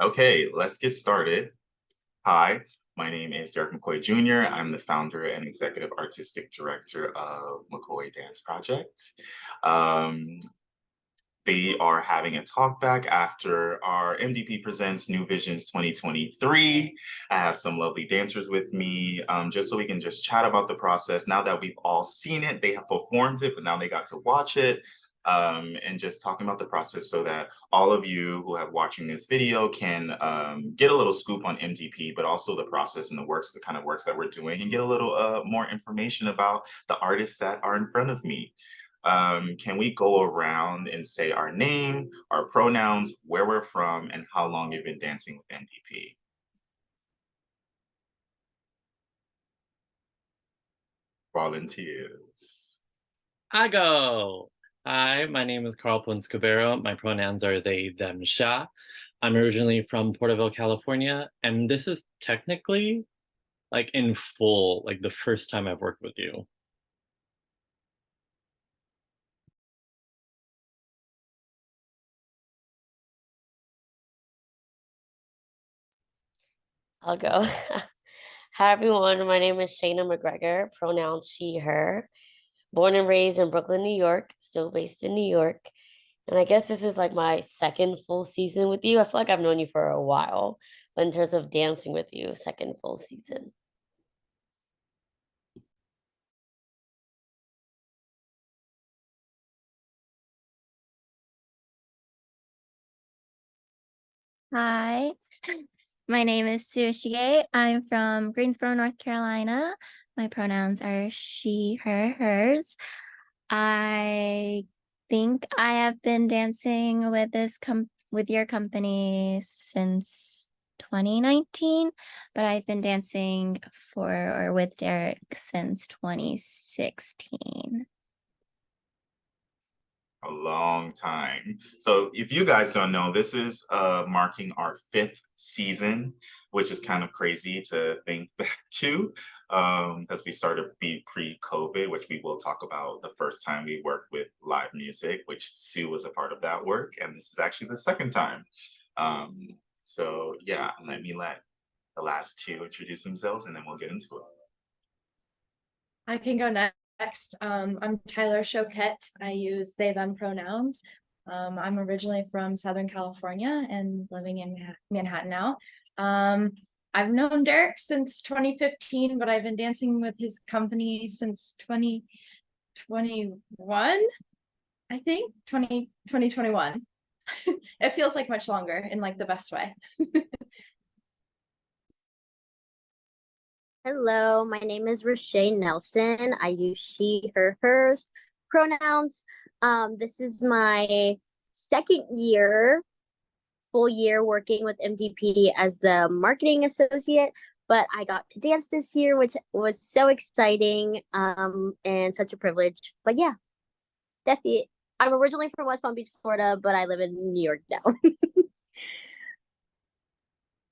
Okay, let's get started. Hi, my name is Derick McKoy Jr. I'm the founder and executive artistic director of McKoy Dance Project. Um, they are having a talkback after our MDP presents New Visions 2023. I have some lovely dancers with me, just so we can just chat about the process. Now that we've all seen it, they have performed it, but now they got to watch it. And just talking about the process so that all of you who have watching this video can get a little scoop on MDP, but also the process and the kind of works that we're doing, and get a little more information about the artists that are in front of me. Can we go around and say our name, our pronouns, where we're from, and how long you've been dancing with MDP? Volunteers. I go. Hi, my name is Ponce Cubero. My pronouns are they, them, sha. I'm originally from Porterville, California, and this is technically like in full, like the first time I've worked with you. I'll go. Hi, everyone. My name is Shayna McGregor, pronouns she, her. Born and raised in Brooklyn, New York, still based in New York. And I guess this is like my second full season with you. I feel like I've known you for a while, but in terms of dancing with you, second full season. Hi, my name is Ishige. I'm from Greensboro, North Carolina. My pronouns are she, her, hers. I think I have been dancing with with your company since 2019, but I've been dancing for or with Derick since 2016. A long time. So if you guys don't know, this is marking our 5th season, which is kind of crazy to think back to, because we started pre-COVID, which we will talk about the first time we worked with live music, which Sue was a part of that work, and this is actually the second time. So yeah, let the last two introduce themselves, and then we'll get into it. I can go next. I'm Tyler Choquette. I use they, them pronouns. I'm originally from Southern California and living in Manhattan now. I've known Derick since 2015, but I've been dancing with his company since 2021, I think, 2021. It feels like much longer in like the best way. Hello, my name is Reché Nelson. I use she, her, hers pronouns. This is my second full year working with MDP as the marketing associate, but I got to dance this year, which was so exciting and such a privilege. But yeah, that's it. I'm originally from West Palm Beach, Florida, but I live in New York now.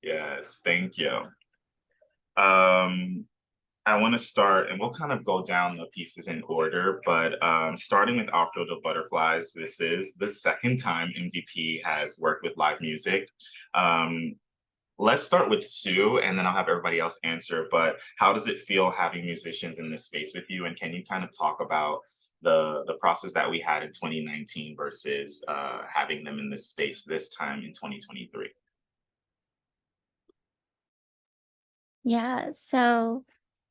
Yes, thank you. I want to start, and we'll kind of go down the pieces in order, but starting with Our Field of Butterflies, this is the second time MDP has worked with live music. Let's start with Sue, and then I'll have everybody else answer, but how does it feel having musicians in this space with you? And can you kind of talk about the process that we had in 2019 versus having them in this space this time in 2023? Yeah, so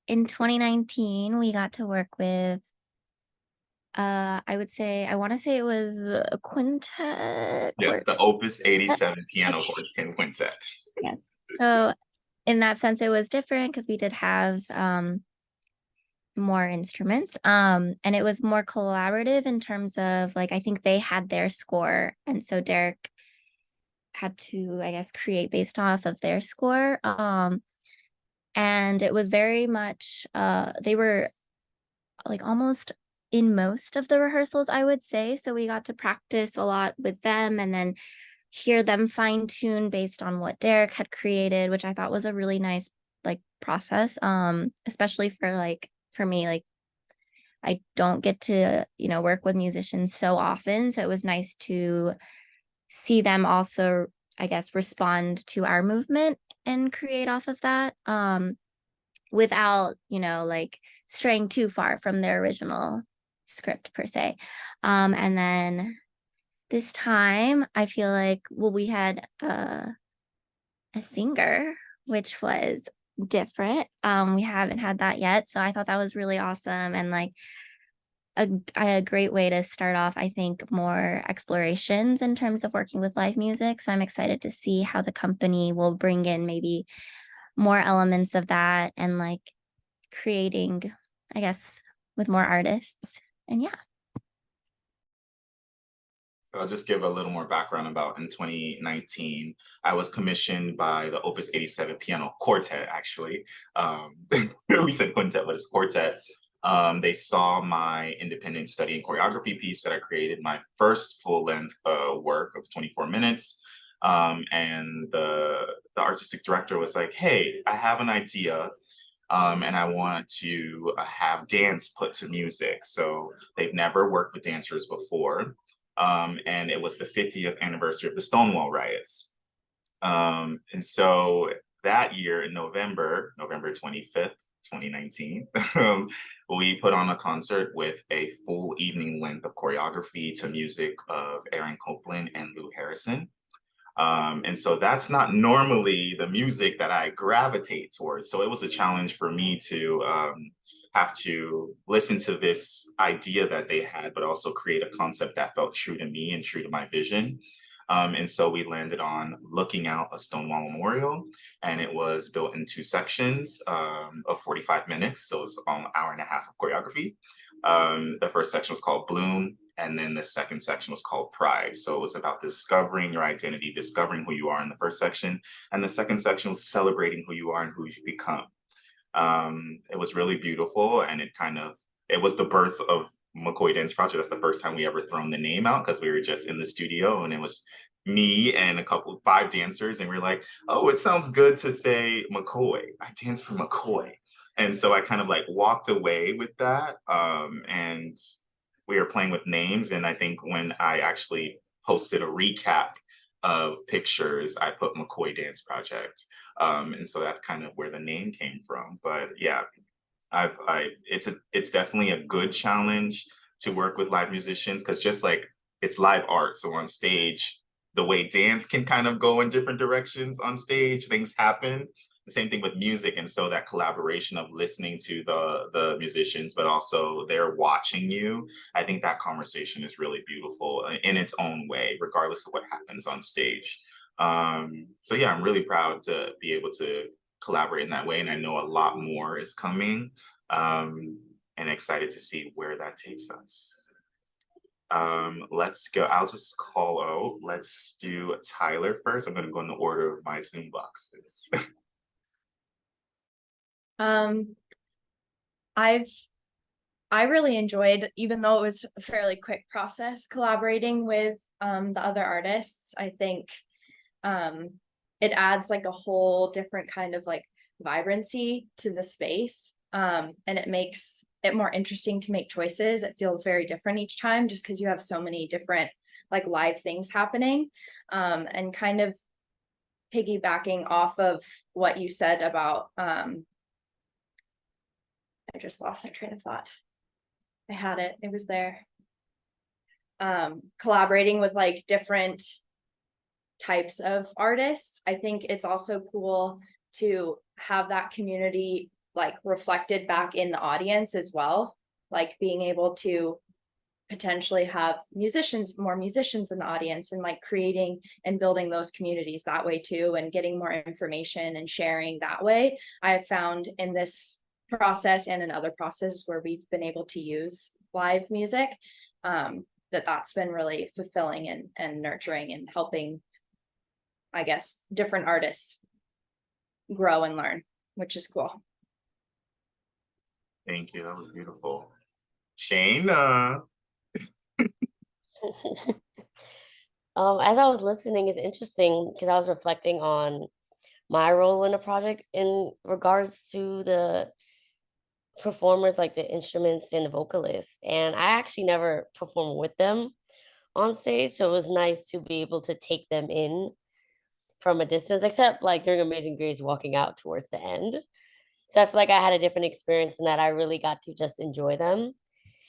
in 2019, we got to work with, I want to say it was a quintet. Yes, the Opus 87 Piano Quintet. Yes. So in that sense, it was different because we did have more instruments. And it was more collaborative in terms of like, I think they had their score. And so Derick had to, I guess, create based off of their score. And it was very much, they were like almost in most of the rehearsals, I would say. So we got to practice a lot with them and then hear them fine tune based on what Derick had created, which I thought was a really nice like process. Especially for me, like I don't get to, work with musicians so often. So it was nice to see them also I guess, respond to our movement and create off of that, without, like straying too far from their original script per se. And then this time I feel like, well, we had a singer, which was different. We haven't had that yet, so I thought that was really awesome, and like a great way to start off, I think, more explorations in terms of working with live music. So I'm excited to see how the company will bring in maybe more elements of that, and like creating, I guess, with more artists. And yeah. So I'll just give a little more background about in 2019, I was commissioned by the Opus 87 Piano Quartet, actually. We said quintet, but it's quartet. They saw my independent study and choreography piece that I created, my first full-length work of 24 minutes. And the artistic director was like, hey, I have an idea. And I want to have dance put to music. So they've never worked with dancers before. And it was the 50th anniversary of the Stonewall riots. And so that year in November 25th, 2019, we put on a concert with a full evening length of choreography to music of Aaron Copland and Lou Harrison. And so that's not normally the music that I gravitate towards. So it was a challenge for me to have to listen to this idea that they had, but also create a concept that felt true to me and true to my vision. And so we landed on Looking Out, a Stonewall Memorial, and it was built in 2 sections of 45 minutes. So it's an hour and a half of choreography. The first section was called Bloom, and then the second section was called Pride. So it was about discovering your identity, discovering who you are in the first section. And the second section was celebrating who you are and who you've become. It was really beautiful, and it was the birth of McKoy Dance Project. That's the first time we ever thrown the name out, because we were just in the studio and it was me and 5 dancers, and we we're like, oh, it sounds good to say McKoy. I dance for McKoy. And so I kind of like walked away with that. And we were playing with names. And I think when I actually posted a recap of pictures, I put McKoy Dance Project. And so that's kind of where the name came from. But yeah, it's definitely a good challenge to work with live musicians, because just like it's live art. So on stage, the way dance can kind of go in different directions on stage, things happen. The same thing with music. And so that collaboration of listening to the musicians, but also they're watching you, I think that conversation is really beautiful in its own way, regardless of what happens on stage. So yeah, I'm really proud to be able to collaborate in that way. And I know a lot more is coming, and excited to see where that takes us. Let's go. I'll just call out. Let's do Tyler first. I'm going to go in the order of my Zoom boxes. I really enjoyed, even though it was a fairly quick process, collaborating with the other artists. I think it adds like a whole different kind of like vibrancy to the space, and it makes it more interesting to make choices. It feels very different each time, just because you have so many different like live things happening, and kind of piggybacking off of what you said about I just lost my train of thought. I had it. It was there. Collaborating with like different types of artists. I think it's also cool to have that community like reflected back in the audience as well. Like being able to potentially have more musicians in the audience, and like creating and building those communities that way too, and getting more information and sharing that way. I have found in this process and in other processes where we've been able to use live music, that's been really fulfilling and nurturing and helping, I guess, different artists grow and learn, which is cool. Thank you. That was beautiful. Shane, As I was listening, it's interesting because I was reflecting on my role in the project in regards to the performers, like the instruments and the vocalists. And I actually never performed with them on stage. So it was nice to be able to take them in from a distance, except like during Amazing Grace walking out towards the end. So I feel like I had a different experience in that I really got to just enjoy them.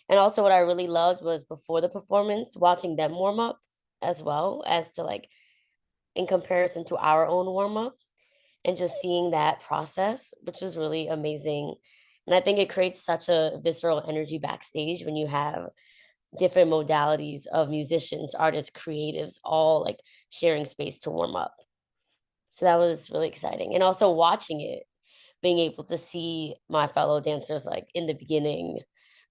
And also what I really loved was before the performance, watching them warm up as well as to like in comparison to our own warm up and just seeing that process, which was really amazing. And I think it creates such a visceral energy backstage when you have different modalities of musicians, artists, creatives, all like sharing space to warm up. So that was really exciting. And also watching it, being able to see my fellow dancers like in the beginning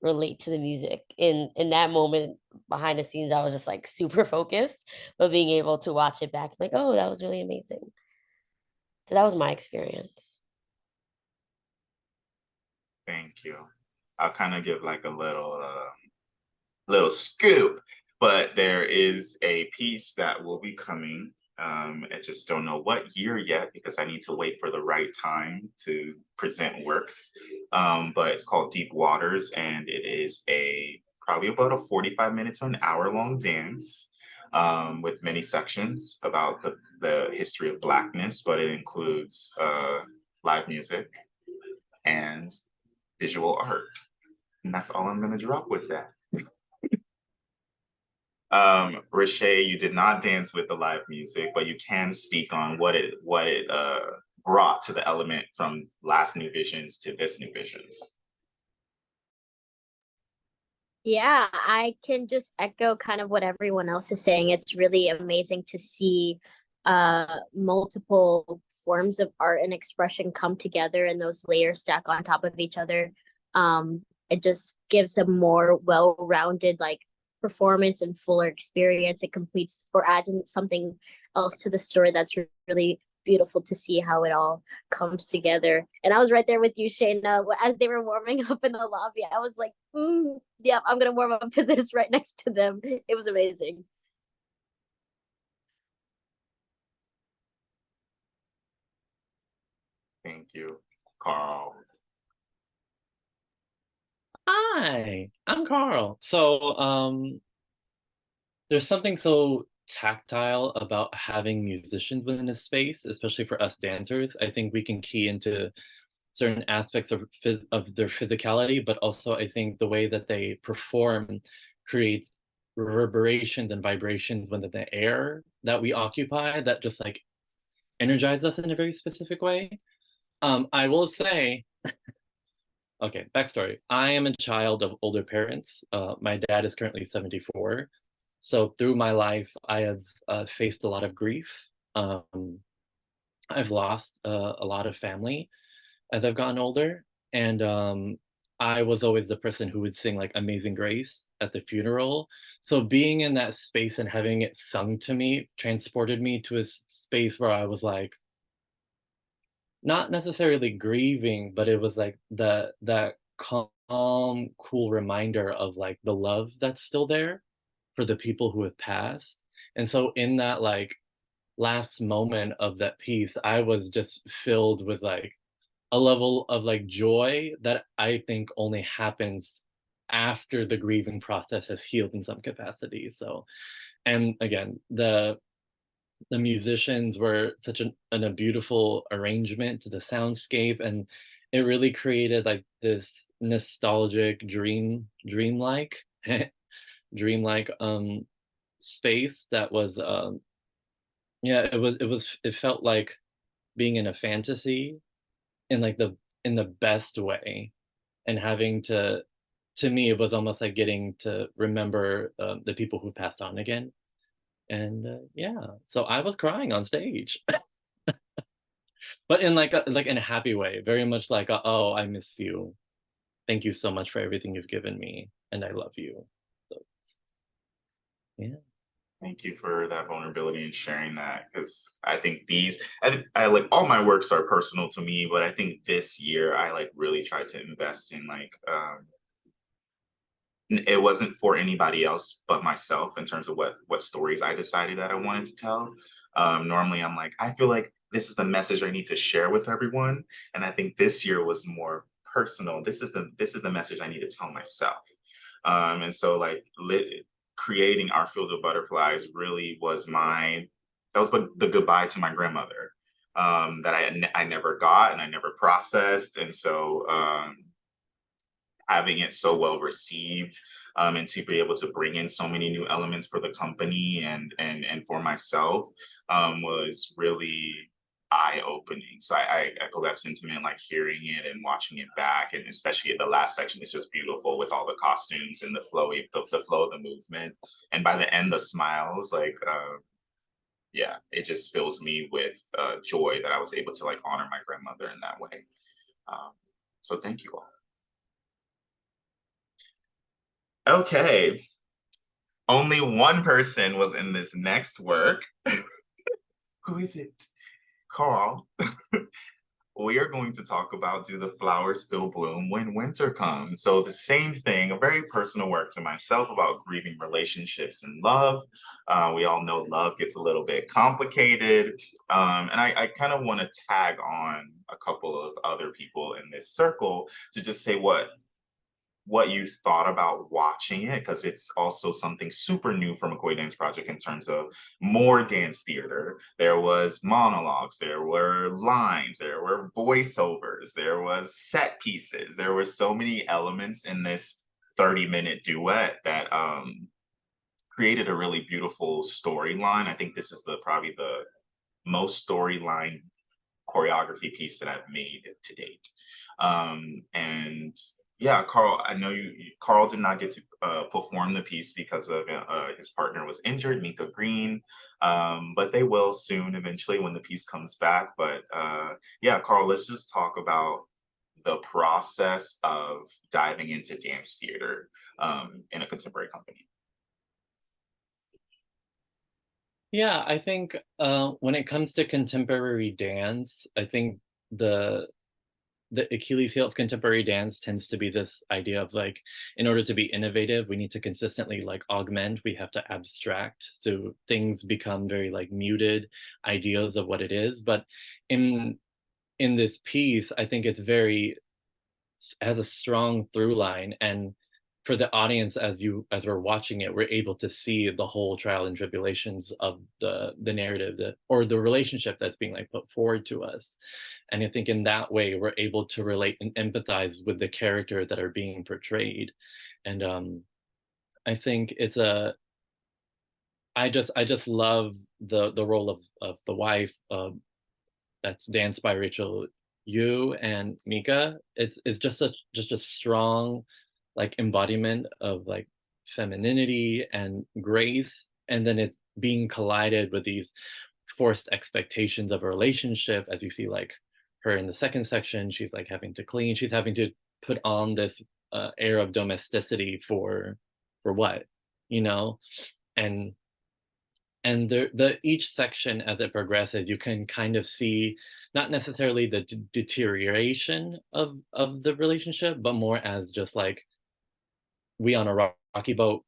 relate to the music. In that moment behind the scenes, I was just like super focused, but being able to watch it back, like, oh, that was really amazing. So that was my experience. Thank you. I'll kind of give like a little scoop, but there is a piece that will be coming. I just don't know what year yet because I need to wait for the right time to present works. But it's called Deep Waters, and it is probably about a 45 minute to an hour long dance with many sections about the history of Blackness, but it includes live music and visual art. And that's all I'm going to drop with that. Reché, you did not dance with the live music, but you can speak on what it brought to the element from last New Visions to this New Visions. Yeah, I can just echo kind of what everyone else is saying. It's really amazing to see multiple forms of art and expression come together and those layers stack on top of each other. It just gives a more well-rounded like performance and fuller experience. It completes or adds in something else to the story that's really beautiful to see how it all comes together. And I was right there with you, Shayna, as they were warming up in the lobby. I was like, yeah, I'm gonna warm up to this right next to them. It was amazing. Thank you, Carl. Hi, I'm Carl. So, there's something so tactile about having musicians within a space, especially for us dancers. I think we can key into certain aspects of their physicality, but also I think the way that they perform creates reverberations and vibrations within the air that we occupy that just like energize us in a very specific way. I will say, okay, backstory. I am a child of older parents. My dad is currently 74. So through my life, I have faced a lot of grief. I've lost a lot of family as I've gotten older. And I was always the person who would sing like Amazing Grace at the funeral. So being in that space and having it sung to me transported me to a space where I was like, not necessarily grieving, but it was like that calm, cool reminder of like the love that's still there for the people who have passed. And so in that like last moment of that piece, I was just filled with like a level of like joy that I think only happens after the grieving process has healed in some capacity. So, and again, the musicians were such a beautiful arrangement to the soundscape, and it really created like this nostalgic dreamlike dreamlike space that was yeah, it felt like being in a fantasy in like in the best way, and having to me it was almost like getting to remember the people who passed on again. And yeah, so I was crying on stage, but in like in a happy way, very much like oh, I miss you, thank you so much for everything you've given me, and I love you. So yeah. Thank you for that vulnerability and sharing that, because I think I like all my works are personal to me, but I think this year I like really tried to invest in like it wasn't for anybody else but myself in terms of what stories I decided that I wanted to tell. Normally I'm like, I feel like this is the message I need to share with everyone. And I think this year was more personal. This is the message I need to tell myself. And so like creating Our Field of Butterflies really was my the goodbye to my grandmother, that I never got and I never processed. And so having it so well received, and to be able to bring in so many new elements for the company and for myself, was really eye-opening. So I echo that sentiment, like hearing it and watching it back, and especially the last section is just beautiful with all the costumes and the flow of the movement. And by the end, the smiles, like yeah, it just fills me with joy that I was able to like honor my grandmother in that way. So thank you all. Okay, only one person was in this next work. Who is it? Carl. We are going to talk about Do the Flowers Still Bloom When Winter Comes? So the same thing, a very personal work to myself about grieving relationships and love. We all know love gets a little bit complicated. And I kind of want to tag on a couple of other people in this circle to just say what you thought about watching it, because it's also something super new for McKoy Dance Project in terms of more dance theater. There was monologues, there were lines, there were voiceovers, there was set pieces. There were so many elements in this 30-minute duet that created a really beautiful storyline. I think this is probably the most storyline choreography piece that I've made to date. And yeah, Carl, I know Carl did not get to perform the piece because of his partner was injured, Mika Green, but they will soon, eventually, when the piece comes back. But yeah, Carl, let's just talk about the process of diving into dance theater in a contemporary company. Yeah, I think when it comes to contemporary dance, I think the Achilles heel of contemporary dance tends to be this idea of like, in order to be innovative, we need to consistently like augment, we have to abstract. So things become very like muted ideas of what it is. But in this piece, I think it's has a strong through line, and for the audience, as we're watching it, we're able to see the whole trial and tribulations of the narrative or the relationship that's being like put forward to us. And I think in that way we're able to relate and empathize with the character that are being portrayed. And I think I just love the role of the wife, that's danced by Rachel Yu and Mika. It's just a strong like embodiment of like femininity and grace, and then it's being collided with these forced expectations of a relationship. As you see, like her in the second section, she's like having to clean, she's having to put on this air of domesticity for what, you know. And each section, as it progresses, you can kind of see not necessarily the deterioration of the relationship, but more as just like, we on a rocky boat,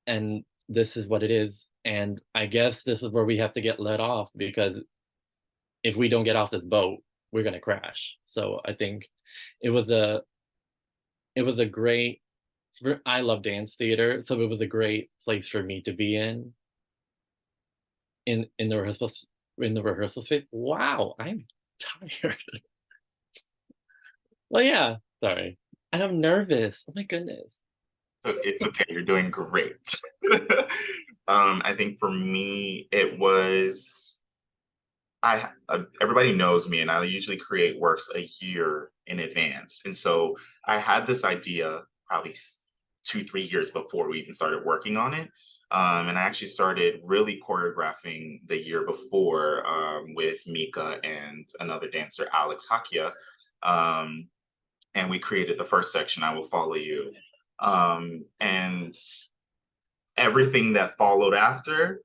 and this is what it is, and I guess this is where we have to get let off, because if we don't get off this boat, we're gonna crash. So I think it was a great, I love dance theater, so it was a great place for me to be in the rehearsal space. Wow, I'm tired. Well, yeah, sorry. And I'm nervous. Oh my goodness. So it's okay, you're doing great. I think for me, it was, everybody knows me, and I usually create works a year in advance. And so I had this idea probably 2-3 years before we even started working on it. And I actually started really choreographing the year before with Mika and another dancer, Alex Hakia. And we created the first section, I Will Follow You. And everything that followed after,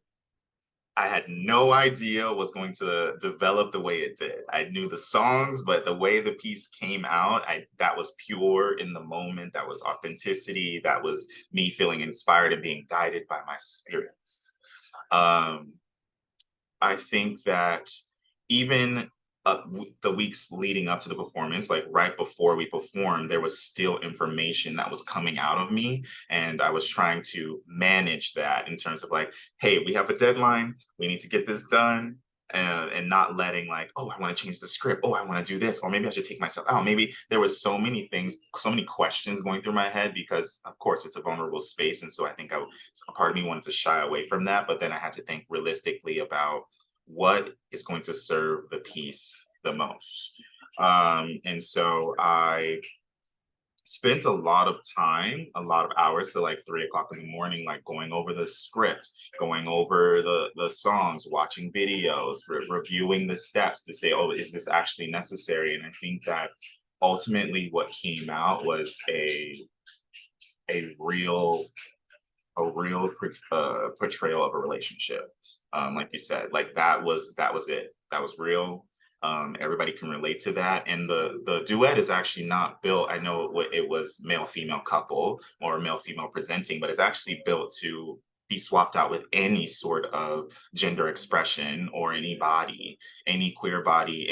I had no idea was going to develop the way it did. I knew the songs, but the way the piece came out, that was pure in the moment. That was authenticity. That was me feeling inspired and being guided by my spirits. I think that even the weeks leading up to the performance, like right before we performed, there was still information that was coming out of me. And I was trying to manage that in terms of like, hey, we have a deadline, we need to get this done. And not letting like, oh, I want to change the script. Oh, I want to do this. Or maybe I should take myself out. Maybe there was so many things, so many questions going through my head because of course it's a vulnerable space. And so I think a part of me wanted to shy away from that. But then I had to think realistically about what is going to serve the piece the most. And so I spent a lot of time, a lot of hours to like 3 o'clock in the morning, like going over the script, going over the songs, watching videos, reviewing the steps to say, oh, is this actually necessary? And I think that ultimately what came out was a real portrayal of a relationship. Like you said, like that was it. That was real. Everybody can relate to that. And the duet is actually not built. I know it was male-female couple or male-female presenting, but it's actually built to be swapped out with any sort of gender expression or any body, any queer body,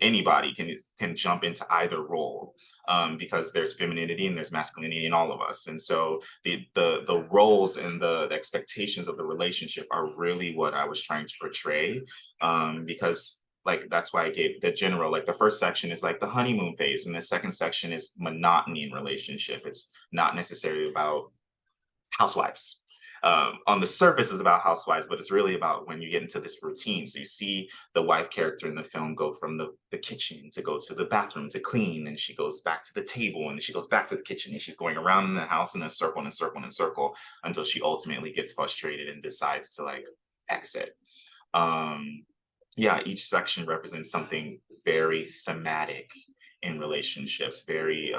anybody can jump into either role. Because there's femininity and there's masculinity in all of us. And so the roles and the expectations of the relationship are really what I was trying to portray. Because like that's why I gave the general, like the first section is like the honeymoon phase, and the second section is monotony in relationship. It's not necessarily about housewives. On the surface is about housewives, but it's really about when you get into this routine. So you see the wife character in the film go from the kitchen to go to the bathroom to clean, and she goes back to the table, and she goes back to the kitchen, and she's going around in the house in a circle and a circle and a circle until she ultimately gets frustrated and decides to like exit. Yeah, each section represents something very thematic in relationships, very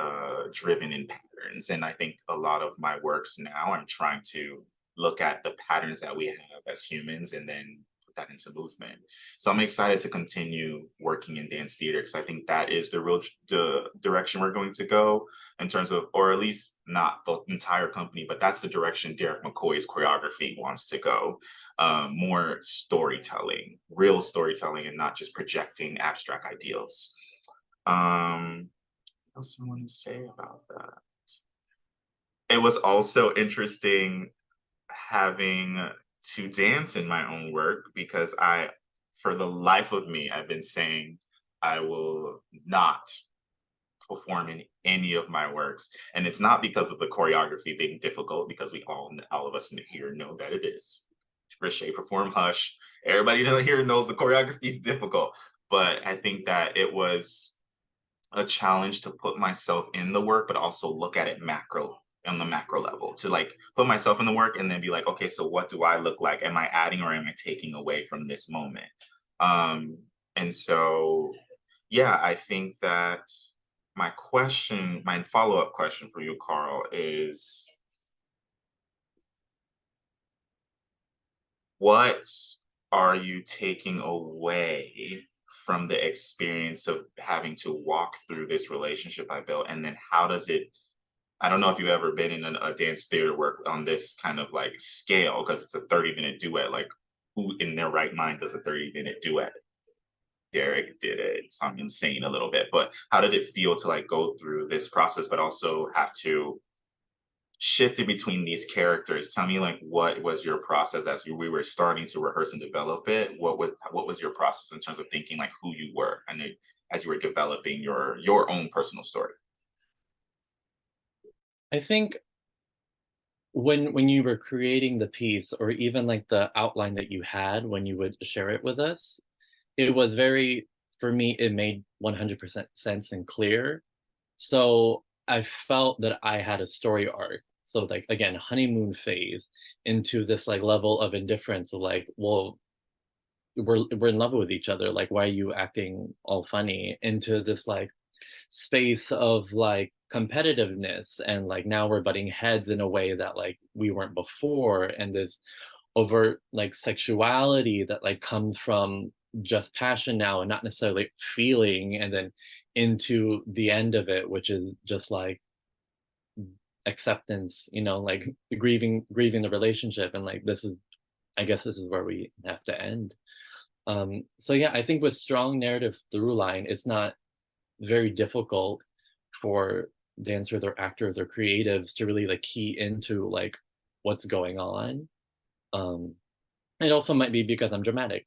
driven in patterns. And I think a lot of my works now, I'm trying to look at the patterns that we have as humans and then put that into movement. So I'm excited to continue working in dance theater because I think that is the direction we're going to go in terms of, or at least not the entire company, but that's the direction Derick McKoy's choreography wants to go. More storytelling, real storytelling, and not just projecting abstract ideals. What else I want to say about that? It was also interesting having to dance in my own work because for the life of me, I've been saying I will not perform in any of my works. And it's not because of the choreography being difficult, because we all of us here know that it is. Reché perform Hush. Everybody here knows the choreography is difficult, but I think that it was a challenge to put myself in the work, but also look at it on the macro level, to like put myself in the work and then be like, okay, so what do I look like? Am I adding or am I taking away from this moment? And so, yeah, I think that my follow-up question for you, Carl, is what are you taking away from the experience of having to walk through this relationship I built? And then how does it, I don't know if you've ever been in a dance theater work on this kind of like scale, because it's a 30-minute duet. Like who in their right mind does a 30-minute duet? Derick did it. So I'm insane a little bit, but how did it feel to like go through this process, but also have to shifted between these characters? Tell me, like, what was your process as we were starting to rehearse and develop it? What was your process in terms of thinking like who you were and as you were developing your own personal story? I think when you were creating the piece, or even like the outline that you had when you would share it with us, it was very, for me, it made 100% sense and clear. So I felt that I had a story arc. So like again, honeymoon phase into this like level of indifference of like, well, we're in love with each other. Like, why are you acting all funny? Into this like space of like competitiveness, and like now we're butting heads in a way that like we weren't before, and this overt like sexuality that like comes from just passion now and not necessarily feeling, and then into the end of it, which is just like acceptance, like grieving the relationship, and like this is, I guess this is where we have to end. So yeah, I think with strong narrative through line, it's not very difficult for dancers or actors or creatives to really like key into like what's going on. Um, it also might be because I'm dramatic.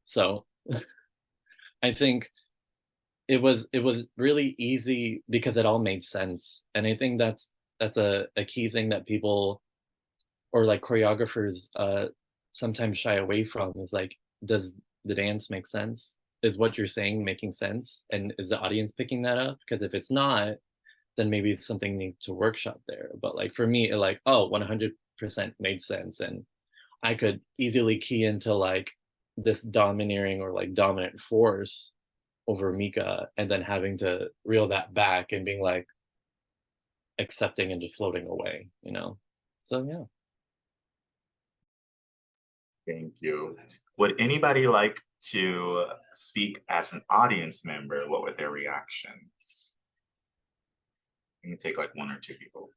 So I think it was really easy because it all made sense. And I think that's a key thing that people or like choreographers sometimes shy away from is like, does the dance make sense? Is what you're saying making sense? And is the audience picking that up? Because if it's not, then maybe something needs to workshop there. But like for me, it like, oh, 100% made sense. And I could easily key into like this domineering or like dominant force over Mika and then having to reel that back and being like accepting and just floating away, you know? So yeah. Thank you. Would anybody like to speak as an audience member? What were their reactions? You can take like one or two people.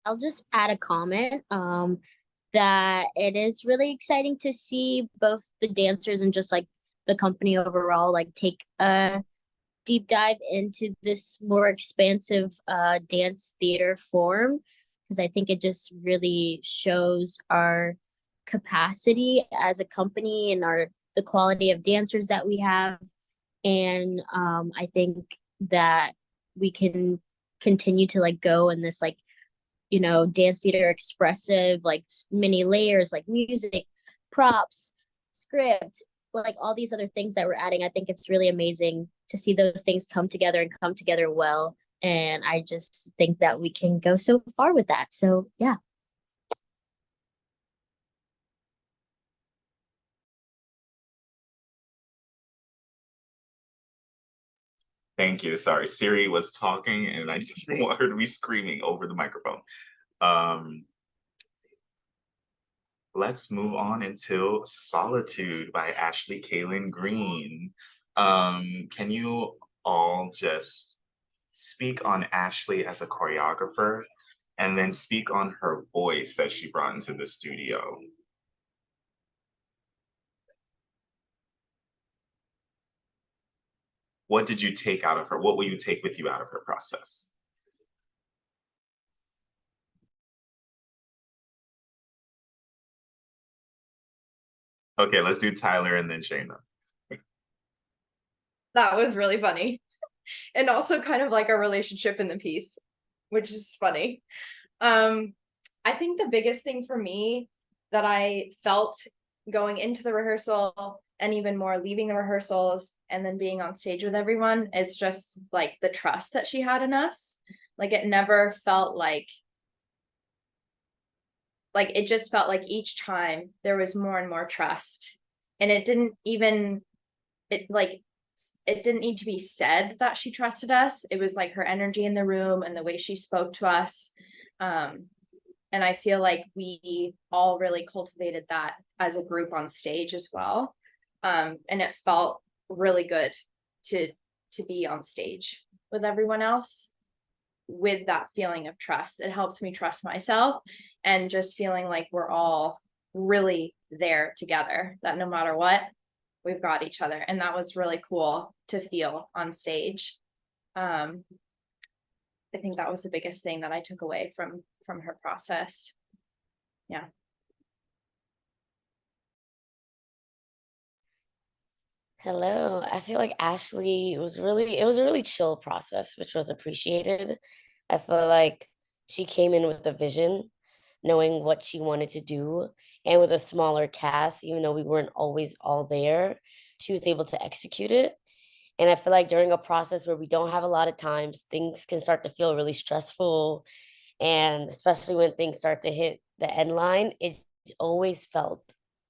I'll just add a comment that it is really exciting to see both the dancers and just like the company overall like take a deep dive into this more expansive dance theater form, because I think it just really shows our capacity as a company and our the quality of dancers that we have. And I think that we can continue to like go in this like, you know, dance theater expressive, like many layers, like music, props, script, like all these other things that we're adding. I think it's really amazing to see those things come together and come together well. And I just think that we can go so far with that. So yeah. Thank you. Sorry, Siri was talking and I just heard me screaming over the microphone. Um, let's move on into Solitude by Ashley Kaylin Green. Can you all just speak on Ashley as a choreographer and then speak on her voice that she brought into the studio? What did you take out of her? What will you take with you out of her process? Okay, let's do Tyler and then Shayna. That was really funny. And also kind of like a relationship in the piece, which is funny. I think the biggest thing for me that I felt going into the rehearsal and even more leaving the rehearsals and then being on stage with everyone is just like the trust that she had in us. Like it never felt like it just felt like each time there was more and more trust. And it didn't even it didn't need to be said that she trusted us. It was like her energy in the room and the way she spoke to us. And I feel like we all really cultivated that as a group on stage as well. And it felt really good to be on stage with everyone else with that feeling of trust. It helps me trust myself and just feeling like we're all really there together, that no matter what, we've got each other. And that was really cool to feel on stage. I think that was the biggest thing that I took away from her process. Yeah. Hello. I feel like Ashley was really, it was a really chill process, which was appreciated. I feel like she came in with a vision, knowing what she wanted to do, and with a smaller cast, even though we weren't always all there, she was able to execute it. And I feel like during a process where we don't have a lot of times, things can start to feel really stressful. And especially when things start to hit the end line, it always felt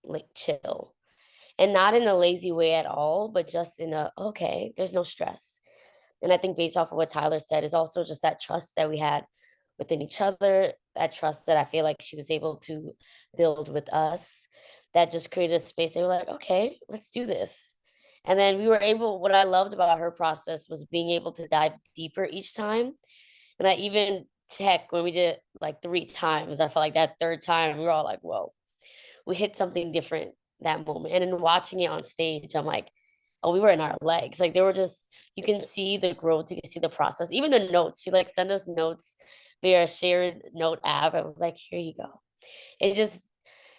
like chill. And not in a lazy way at all, but just in a, okay, there's no stress. And I think based off of what Tyler said is also just that trust that we had within each other, that trust that I feel like she was able to build with us, that just created a space. They were like, okay, let's do this. And then we were able, what I loved about her process was being able to dive deeper each time. And I even tech when we did it like 3 times. I felt like that third time we were all like, whoa, we hit something different that moment. And then watching it on stage, I'm like, oh, we were in our legs. Like they were just, you can see the growth, you can see the process. Even the notes, she like sent us notes via a shared note app. I was like, here you go. It just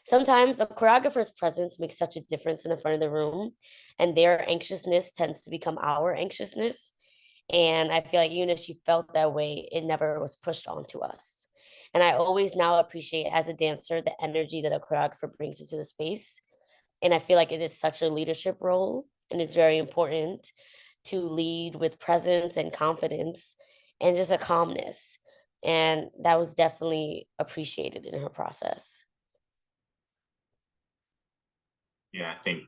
sometimes a choreographer's presence makes such a difference in the front of the room, and their anxiousness tends to become our anxiousness. And I feel like even if she felt that way, it never was pushed onto us. And I always now appreciate as a dancer the energy that a choreographer brings into the space. And I feel like it is such a leadership role, and it's very important to lead with presence and confidence and just a calmness. And that was definitely appreciated in her process. Yeah, I think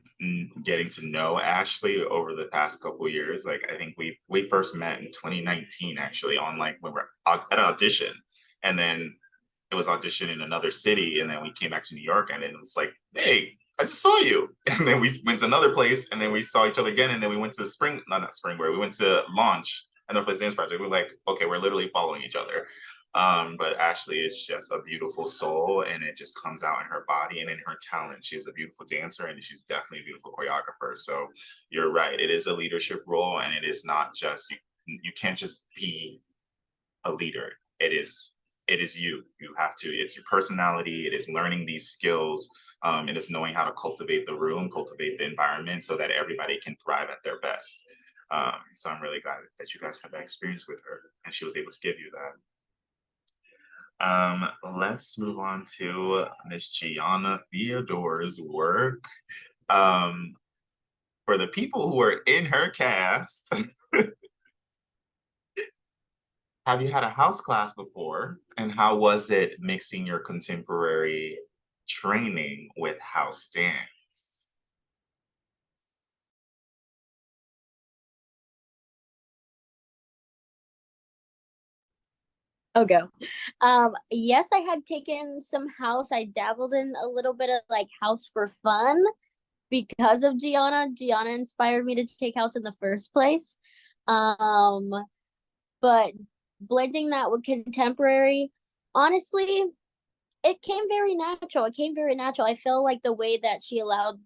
getting to know Ashley over the past couple years, like I think we first met in 2019 actually on like when we're at an audition, and then it was audition in another city, and then we came back to New York, and it was like, hey, I just saw you, and then we went to another place, and then we saw each other again, and then we went to spring, not spring break, we went to launch and McKoy Dance Project. We're like, okay, we're literally following each other. But Ashley is just a beautiful soul, and it just comes out in her body and in her talent. She's a beautiful dancer, and she's definitely a beautiful choreographer. So you're right, it is a leadership role, and it is not just you can't just be a leader. It is you. You have to, it's your personality, it is learning these skills, it is knowing how to cultivate the room, cultivate the environment so that everybody can thrive at their best. So I'm really glad that you guys had that experience with her and she was able to give you that. Let's move on to Miss Gianna Theodore's work. For the people who are in her cast, have you had a house class before? And how was it mixing your contemporary training with house dance? I'll go. Yes, I had taken some house. I dabbled in a little bit of like house for fun because of Gianna. Gianna inspired me to take house in the first place. But blending that with contemporary, honestly, it came very natural. It came very natural. I feel like the way that she allowed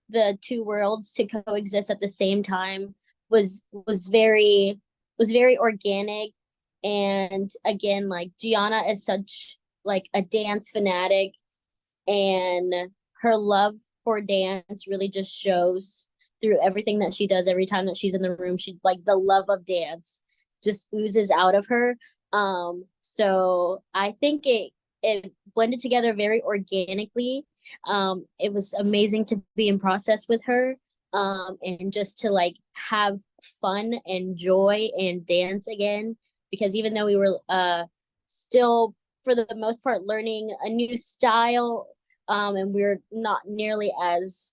the two worlds to coexist at the same time was very organic. And again, like Gianna is such like a dance fanatic, and her love for dance really just shows through everything that she does. Every time that she's in the room, she like the love of dance just oozes out of her. So I think it blended together very organically. It was amazing to be in process with her, and just to like have fun and joy and dance again, because even though we were still for the most part learning a new style, and we're not nearly as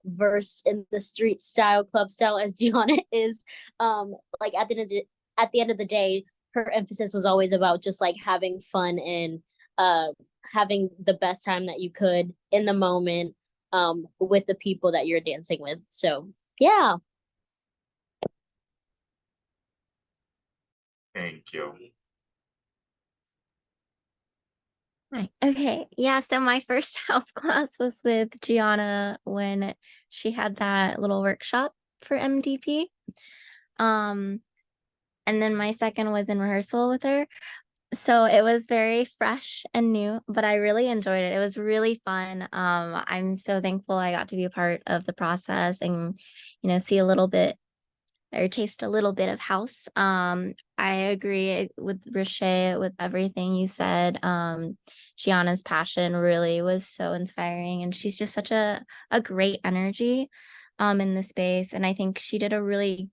versed in the street style, club style as Gianna is. Like at the end of the day, her emphasis was always about just like having fun and having the best time that you could in the moment, with the people that you're dancing with. So yeah. Thank you. Right. Okay. Yeah. So my first house class was with Gianna when she had that little workshop for MDP. And then my second was in rehearsal with her. So it was very fresh and new, but I really enjoyed it. It was really fun. I'm so thankful I got to be a part of the process and, see a little bit or taste a little bit of house. I agree with Reché with everything you said. Gianna's passion really was so inspiring, and she's just such a great energy in the space. And I think she did a really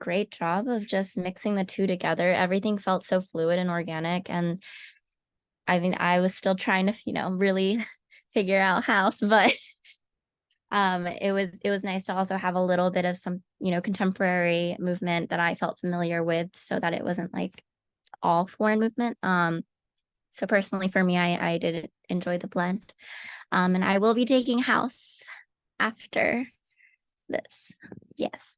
great job of just mixing the two together. Everything felt so fluid and organic. And I mean, I was still trying to, really figure out house, but it was nice to also have a little bit of some, contemporary movement that I felt familiar with, so that it wasn't like all foreign movement. So personally for me, I did enjoy the blend. And I will be taking house after this. Yes.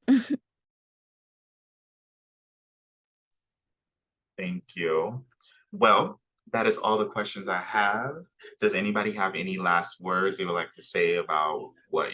Thank you. Well, that is all the questions I have. Does anybody have any last words they would like to say about what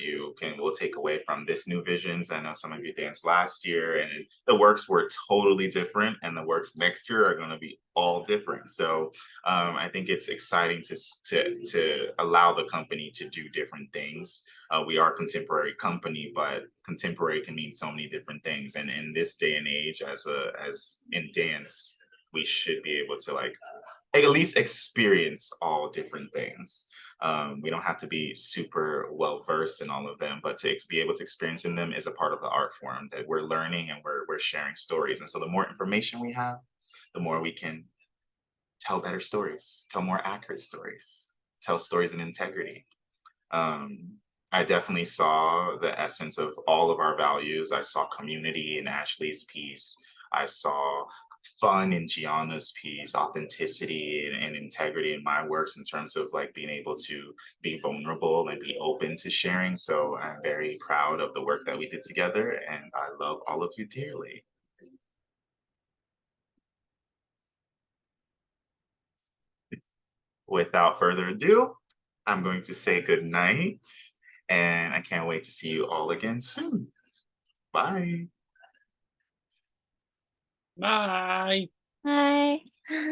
will take away from this new visions? I know some of you danced last year and the works were totally different and the works next year are going to be all different. So I think it's exciting to allow the company to do different things. We are a contemporary company, but contemporary can mean so many different things. And in this day and age, as in dance, we should be able to like at least experience all different things. We don't have to be super well versed in all of them, but to be able to experience in them is a part of the art form that we're learning and we're sharing stories. And so the more information we have, the more we can tell better stories, tell more accurate stories, tell stories in integrity. I definitely saw the essence of all of our values. I saw community in Ashley's piece. I saw fun in Gianna's piece, authenticity and integrity in my works in terms of like being able to be vulnerable and be open to sharing. So I'm very proud of the work that we did together and I love all of you dearly. Without further ado, I'm going to say good night and I can't wait to see you all again soon. Bye. Bye. Bye.